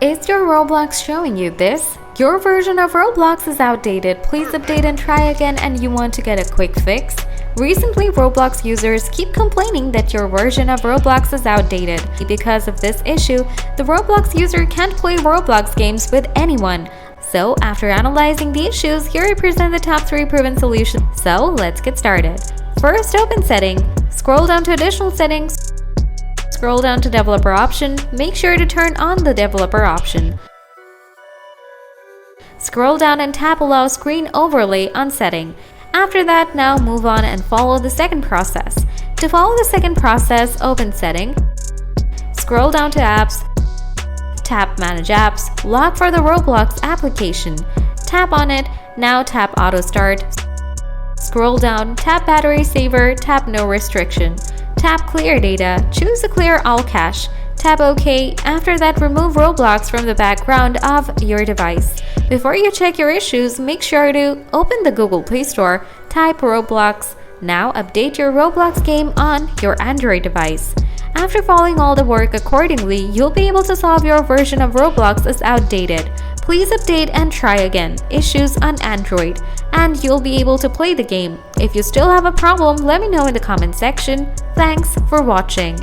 Is your Roblox showing you this? Your version of Roblox is outdated. Please update and try again, and you want to get a quick fix? Recently, Roblox users keep complaining that your version of Roblox is outdated. Because of this issue, the Roblox user can't play Roblox games with anyone. So, after analyzing the issues, here I present the top 3 proven solutions. So, let's get started. First, open Setting. Scroll down to Additional Settings. Scroll down to Developer option. Make sure to turn on the Developer option. Scroll down and tap Allow Screen Overlay on Setting. After that, now move on and follow the second process. To follow the second process, open Setting. Scroll down to Apps. Tap Manage Apps. Lock for the Roblox application. Tap on it. Now tap Auto Start. Scroll down, tap Battery Saver, tap No Restriction. Tap Clear Data, choose the Clear All Cache. Tap OK. After that, remove Roblox from the background of your device. Before you check your issues, make sure to open the Google Play Store, type Roblox. Now update your Roblox game on your Android device. After following all the work accordingly, you'll be able to solve your version of Roblox is outdated. Please update and try again. Issues on Android, and you'll be able to play the game. If you still have a problem, let me know in the comment section. Thanks for watching.